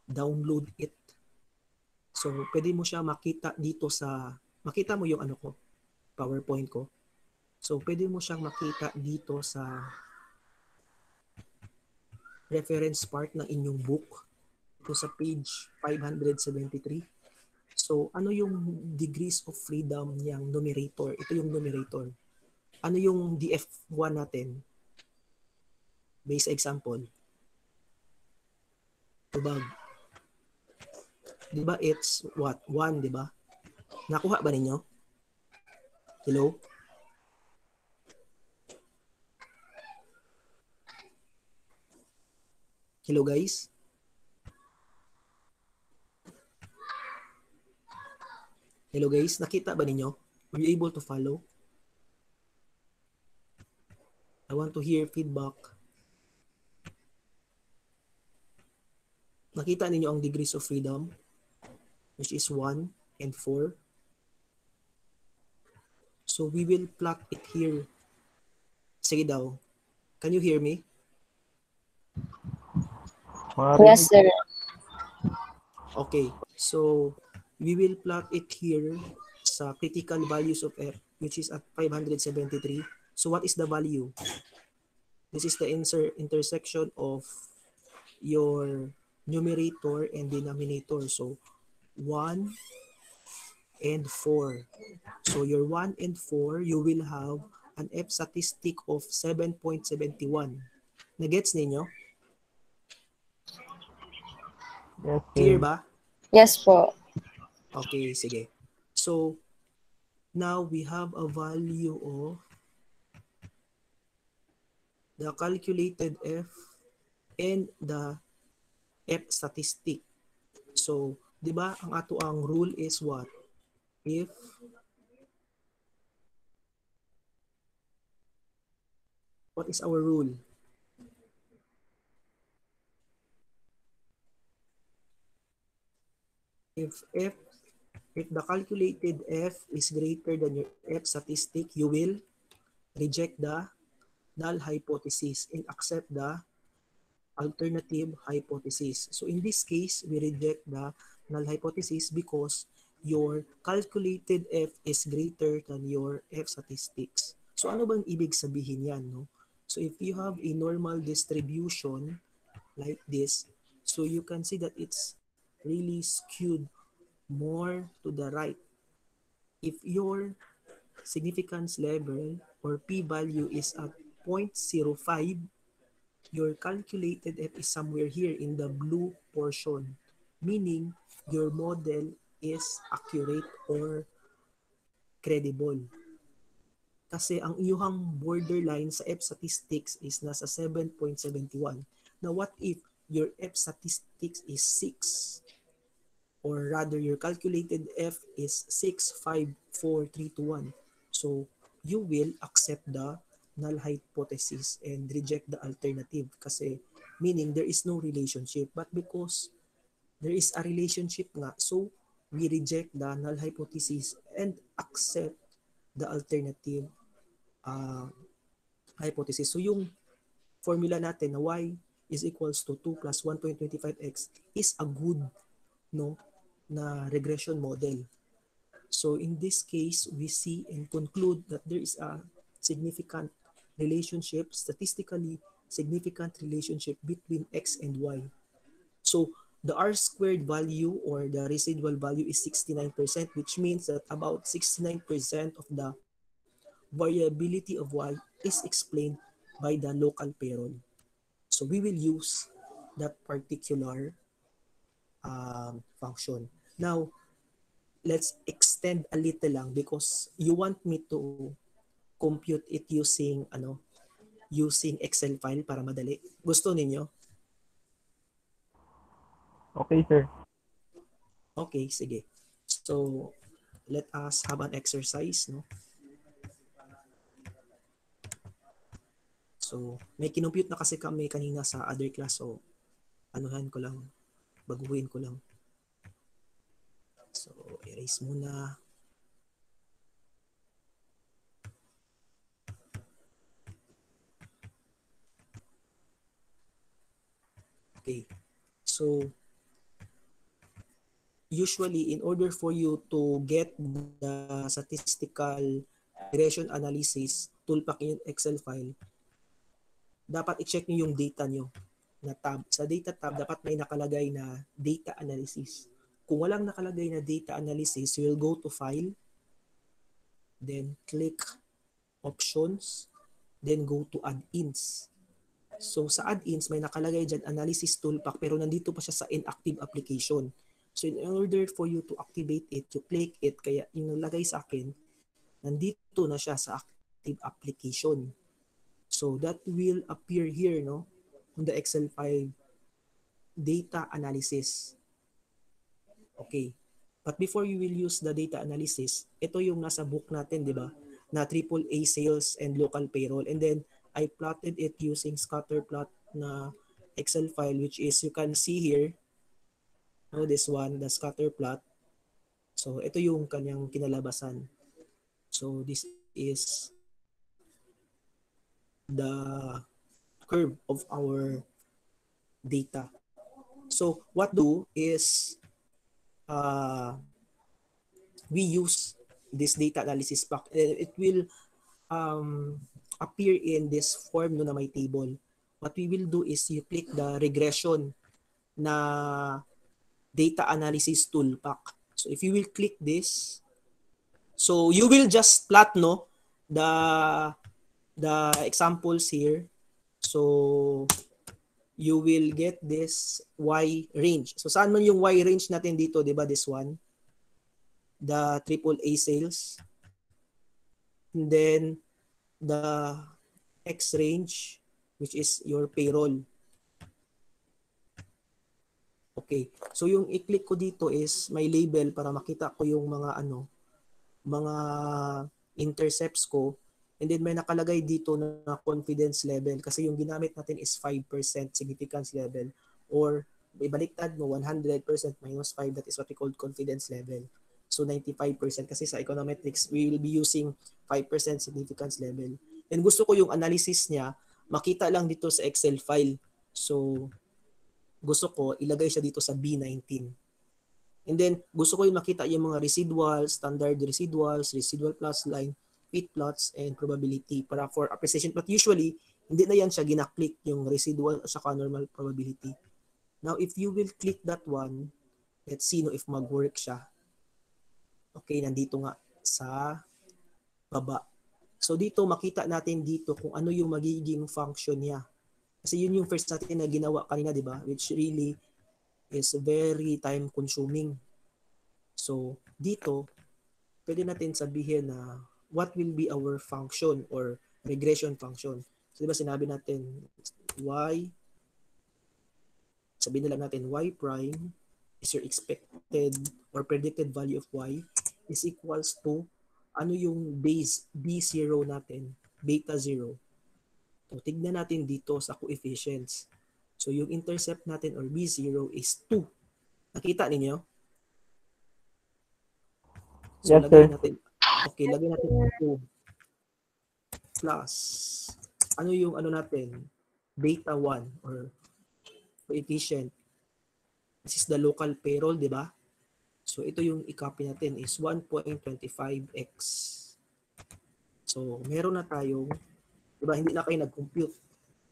download it. So pwede mo siya makita dito sa, makita mo yung PowerPoint ko. So pwede mo siyang makita dito sa reference part ng inyong book. Ito sa page 573. So ano yung degrees of freedom niyang numerator? Ito yung numerator. Ano yung df1 natin? Based example. Tubag. Di ba it's what? 1, di ba? Nakuha ba ninyo? Hello? Hello guys? Hello guys, nakita ba ninyo? Were you able to follow? I want to hear feedback. Nakita ninyo ang degrees of freedom, which is 1 and 4. So we will plot it here. Sige daw. Can you hear me? Yes, sir. Okay. So we will plot it here sa critical values of F, which is at 573. So what is the value? This is the intersection of your numerator and denominator. So 1 and 4. So your 1 and 4, you will have an F statistic of 7.71. Nagets ninyo? Yes, Clear sir. ba? Yes po. Okay, sige. So now we have a value of the calculated F and the F statistic. So, di ba, ang ato ang rule is what? If what is our rule? If the calculated F is greater than your F statistic, you will reject the null hypothesis and accept the alternative hypothesis. So in this case, we reject the null hypothesis because your calculated F is greater than your F statistics. So ano bang ibig sabihin yan? No? So if you have a normal distribution like this, so you can see that it's really skewed more to the right. If your significance level or p-value is at 0.05, your calculated F is somewhere here in the blue portion, meaning your model is accurate or credible. Kasi ang iyuhang borderline sa F statistics is nasa 7.71. Now what if your F statistics is 6? Or rather your calculated F is 6, 5, 4, 3, 2, 1. So you will accept the null hypothesis and reject the alternative kasi meaning there is no relationship. But because there is a relationship nga, so we reject the null hypothesis and accept the alternative hypothesis. So yung formula natin na y is equals to 2 plus 1.25x is a good na regression model. So in this case, we see and conclude that there is a significant relationship, statistically significant relationship between x and y. So the R squared value or the residual value is 69%, which means that about 69% of the variability of y is explained by the local payroll. So we will use that particular function. Now, let's extend a little lang because you want me to compute it using using Excel file para madali. Gusto ninyo? Okay, sir. Okay, sige. So, let us have an exercise, no? So, may kinompute na kasi kami kanina sa other class, so anuhan ko lang, baguhin ko lang. So, erase muna. Okay. So, usually, in order for you to get the statistical regression analysis toolpack in Excel file, dapat i-check nyo yung data nyo na tab. Sa data tab, dapat may nakalagay na data analysis. Kung walang nakalagay na data analysis, you will go to file, then click options, then go to add-ins. So sa add-ins, may nakalagay dyan analysis toolpack pero nandito pa siya sa inactive application. So in order for you to activate it, you click it, kaya yung nalagay sa akin, nandito na siya sa active application. So that will appear here, no, on the Excel file, data analysis. Okay. But before you will use the data analysis, ito yung nasa book natin, di ba? Na AAA sales and local payroll. And then I plotted it using scatter plot na Excel file, which is you can see here, no, this one, the scatter plot. So ito yung kanyang kinalabasan. So this is the curve of our data. So what do is we use this data analysis pack. It will appear in this form no, na may table. What we will do is you click the regression na data analysis tool pack. So if you will click this, so you will just plot, no, the examples here. So you will get this Y range. So saan man yung Y range natin dito, 'di ba, this one? The AAA sales. And then the X range, which is your payroll. Okay. So yung i-click ko dito is may label para makita ko yung mga mga intercepts ko. And then may nakalagay dito na confidence level kasi yung ginamit natin is 5% significance level, or ibaliktad mo 100% minus 5, that is what we call confidence level. So 95% kasi sa econometrics we will be using 5% significance level. And gusto ko yung analysis niya makita lang dito sa Excel file. So gusto ko ilagay siya dito sa B19. And then gusto ko yung makita yung mga residuals, standard residuals, residual plus line, fit plots, and probability para for appreciation. But usually hindi na yan siya ginaklik yung residual at saka normal probability. Now if you will click that one, let's see no if mag-work siya. Okay, nandito nga sa baba. So dito makita natin dito kung ano yung magiging function niya. Kasi yun yung first natin na ginawa kanina, di ba? Which really is very time consuming. So dito, pwede natin sabihin na what will be our function or regression function. So di ba sinabi natin y, sabihin na lang natin y prime is your expected or predicted value of y is equals to ano yung base B0 natin, beta 0. So, tignan natin dito sa coefficients. So, yung intercept natin or B0 is 2. Nakita ninyo? So, Yes, lagay sir. natin, okay, lagay natin 2 plus, ano yung ano natin, beta 1 or coefficient. This is the local payroll, di ba? So, ito yung i-copy natin is 1.25x. So, meron na tayong, di ba, hindi na kayo nag-compute.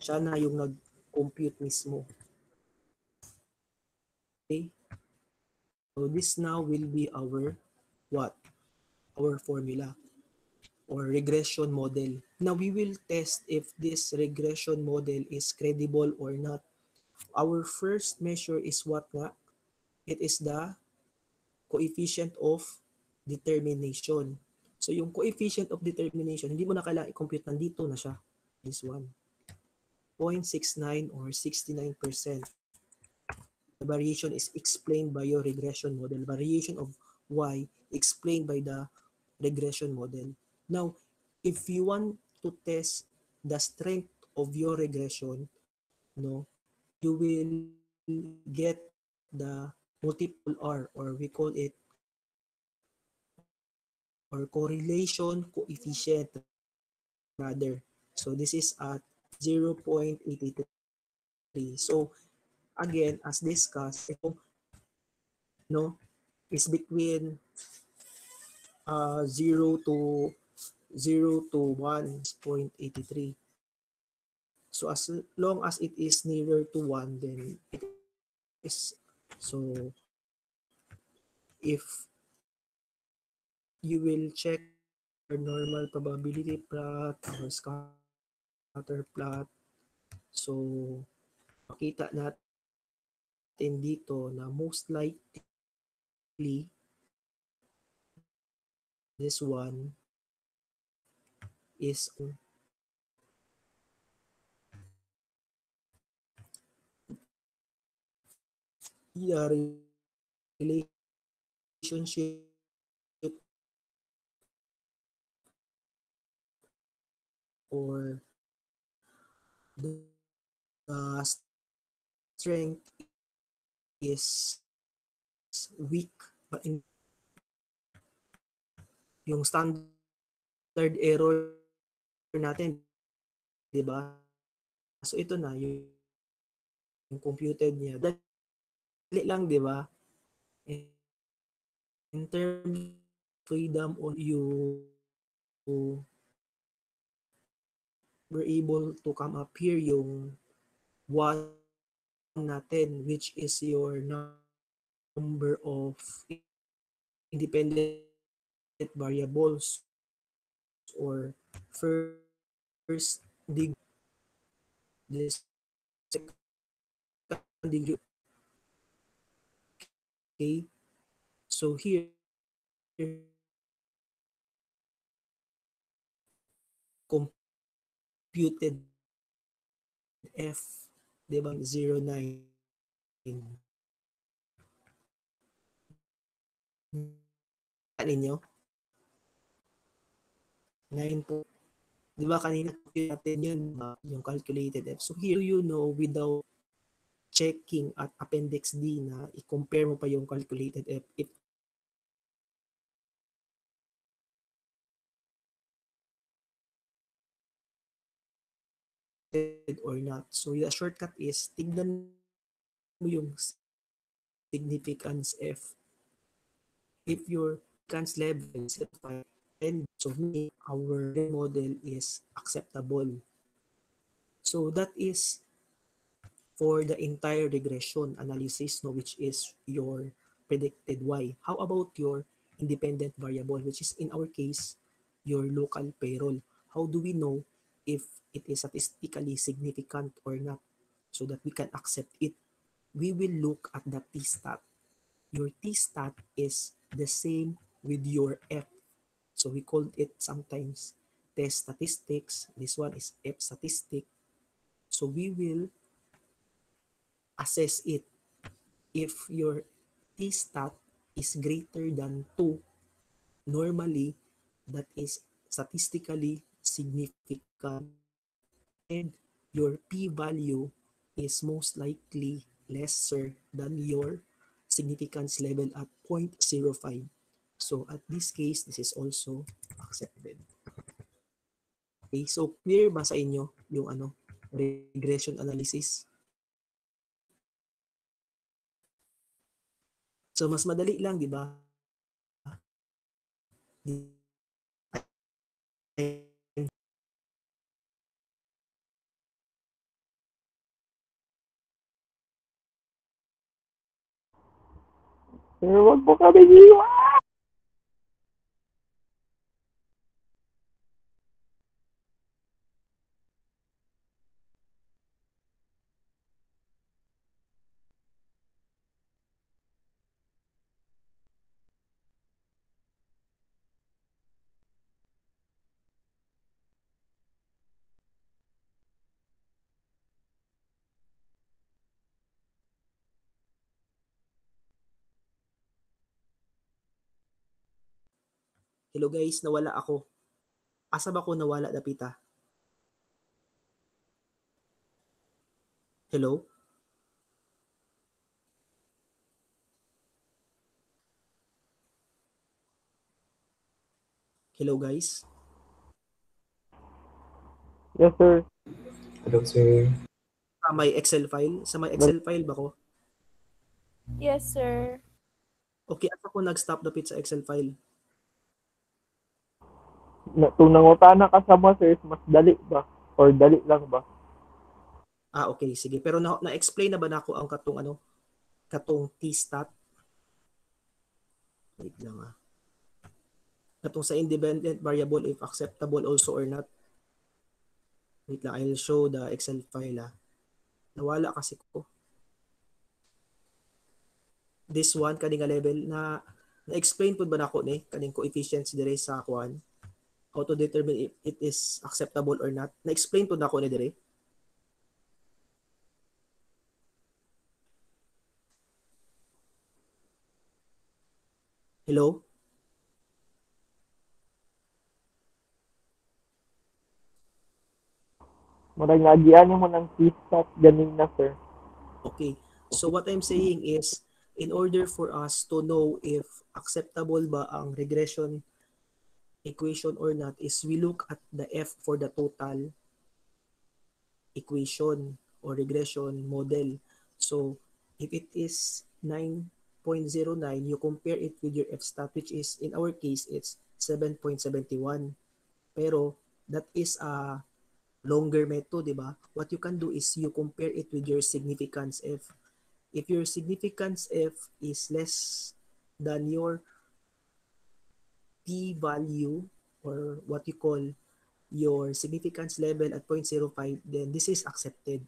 Siya na yung nag-compute mismo. Okay? So, this now will be our, what? Our formula or regression model. Now, we will test if this regression model is credible or not. Our first measure is what nga? It is the coefficient of determination. So, yung coefficient of determination, hindi mo na kailangan i-compute, nandito na siya. This one. 0.69 or 69%. The variation is explained by your regression model. Variation of y explained by the regression model. Now, if you want to test the strength of your regression, no, you will get the multiple R, or we call it, or correlation coefficient rather. So this is at 0.83. So again, as discussed, ito, no, is between 0 to 1.83. So as long as it is nearer to 1, then it is. So if you will check our normal probability plot, our scatter plot, So, makita natin dito na most likely this one is the relationship or the strength is weak, but yung standard error natin, di ba? So ito na yung computed niya. Dali lang, di ba? In terms of freedom, or you were able to come up here yung one natin, which is your number of independent variables or first degree, the second degree. Okay, so here computed f, di ba, 09 ninyo 9 po, di ba kanina natin yun, yung calculated f. So here you know, without checking at appendix D na i-compare mo pa yung calculated f, if or not. So the shortcut is tignan mo yung significance f. If your significance level is 5, and so our model is acceptable. So that is for the entire regression analysis, no, which is your predicted y. How about your independent variable, which is in our case your local payroll? How do we know if it is statistically significant or not, so that we can accept it? We will look at the t-stat. Your t-stat is the same with your f. So we called it sometimes test statistics. This one is f statistic. So we will assess it. If your t-stat is greater than 2, normally that is statistically significant, and your p-value is most likely lesser than your significance level at 0.05. So at this case, this is also accepted. Okay, so clear ba sa inyo yung regression analysis? So mas madali lang, di ba? Pero wag po kami iwan! Hello guys, nawala ako. Asa ba ako nawala, Dapita? Hello? Hello guys? Yes, sir. Hello, sir. Sa may Excel file? Sa may Excel file ba ko? Yes, sir. Okay, asa ko nag-stop, Dapit, sa Excel file? Kung nangutana ka sa mo, sir, is mas dali ba? Or dali lang ba? Okay, sige. Pero na-explain na ba na ako ang katong t-stat? Wait lang Katong sa independent variable, if acceptable also or not. Wait lang, I'll show the Excel file Nawala kasi ko. This one, kaning nga level, na-explain po ba na ako ni, kaning coefficients dire sa kuan, how to determine if it is acceptable or not. Na-explain po na ako ni dire. Hello? Murag nagian mo ng T-stat ganina, sir. Okay. So what I'm saying is, in order for us to know if acceptable ba ang regression equation or not, is we look at the F for the total equation or regression model. So if it is 9.09, you compare it with your F stat, which is, in our case, it's 7.71. Pero that is a longer method, di ba? What you can do is you compare it with your significance F. If your significance F is less than your p-value, or what you call your significance level at 0.05, then this is accepted.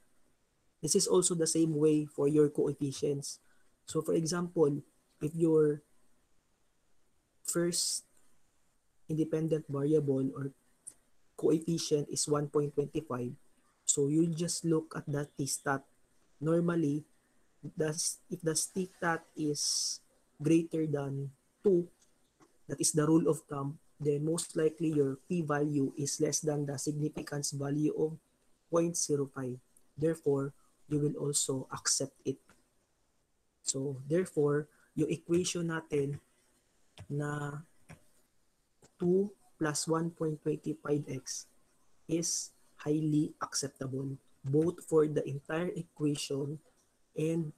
This is also the same way for your coefficients. So for example, if your first independent variable or coefficient is 1.25, so you just look at that t-stat. Normally, if the t-stat is greater than 2, that is the rule of thumb, then most likely your p-value is less than the significance value of 0.05. Therefore, you will also accept it. So, therefore, yung equation natin na 2 plus 1.25x is highly acceptable, both for the entire equation and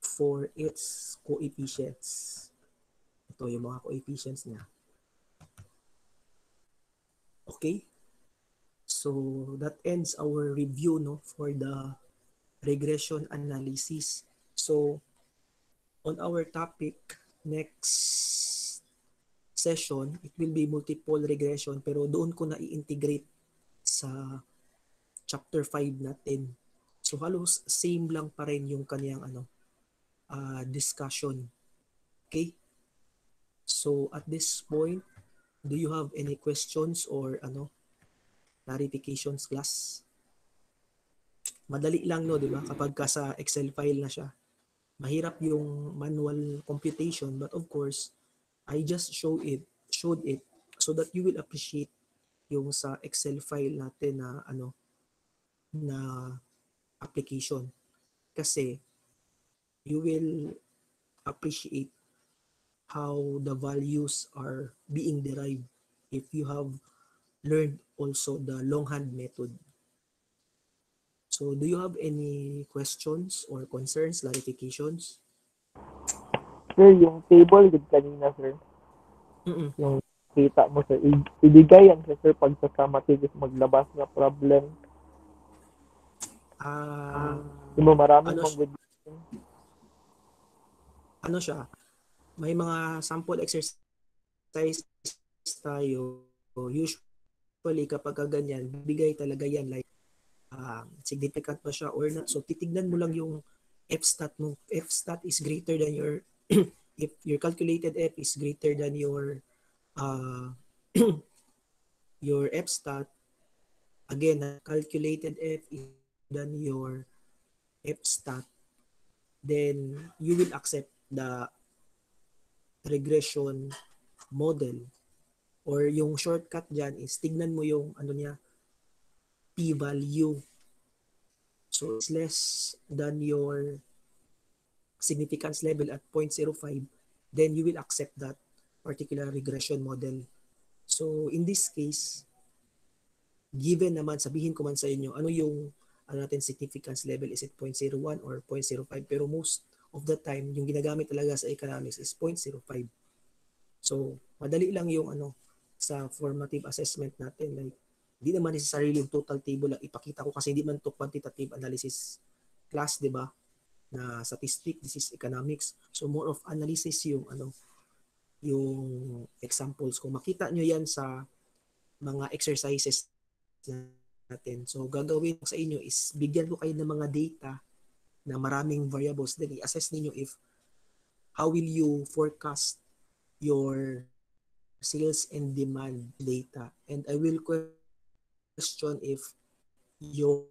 for its coefficients. Ito yung mga coefficients niya. Okay? So, that ends our review, no, for the regression analysis. So, on our topic, next session, it will be multiple regression, pero doon ko na i-integrate sa chapter 5 natin. So, halos same lang pa rin yung kaniyang discussion. Okay? So, at this point, do you have any questions or clarifications, class? Madali lang, no, di ba? Kapag ka sa Excel file na siya. Mahirap yung manual computation, but of course, I just showed it so that you will appreciate yung sa Excel file natin na application. Kasi you will appreciate how the values are being derived if you have learned also the longhand method. So, do you have any questions or concerns, clarifications? Sir, yung table gud kanina, sir. Mm-mm. Yung kita mo, sir. Ibigay yan, sir, pag sa matigis maglabas na problem. Di mo marami Ano, mong good. ano siya? May mga sample exercise tayo. Usually, kapag ganyan, bigay talaga yan like significant ba siya or not. So, titignan mo lang yung F-stat mo. F-stat is greater than your, if your calculated F is greater than your your F-stat, again, calculated F is than your F-stat, then you will accept the regression model. Or yung shortcut dyan is tignan mo yung p-value. So it's less than your significance level at 0.05, then you will accept that particular regression model. So in this case, given naman, sabihin ko man sa inyo, ano yung natin significance level, is it 0.01 or 0.05? Pero most of the time, yung ginagamit talaga sa economics is 0.05. So, madali lang yung sa formative assessment natin. Like, hindi naman necessarily yung total table lang ipakita ko kasi hindi man to quantitative analysis class, di ba? Na statistic, this is economics. So, more of analysis yung yung examples. Kung makita nyo yan sa mga exercises natin. So, gagawin ko sa inyo is bigyan ko kayo ng mga data na maraming variables. Then, i-assess ninyo if how will you forecast your sales and demand data. And I will question if your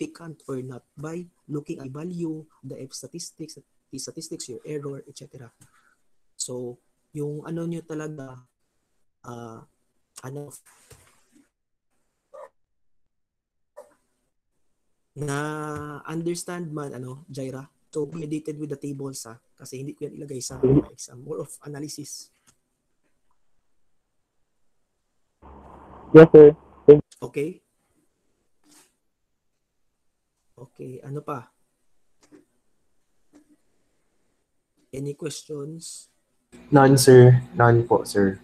significant or not by looking at the value, the F statistics, your error, etc. So, yung ano nyo talaga, na understand man, Jaira. So, related with the tables, kasi hindi ko yan ilagay sa exam. More of analysis. Yes, sir. Okay? Okay, ano pa? Any questions? None, sir. None po, sir.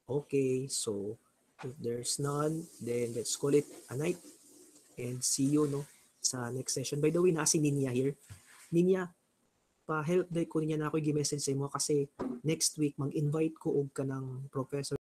Okay, so if there's none, then let's call it a night and see you sa next session. By the way, si Ninya here. Ninya, pa-help day ko niya na ako i-message sa mo kasi next week mag-invite ko og ka ng professor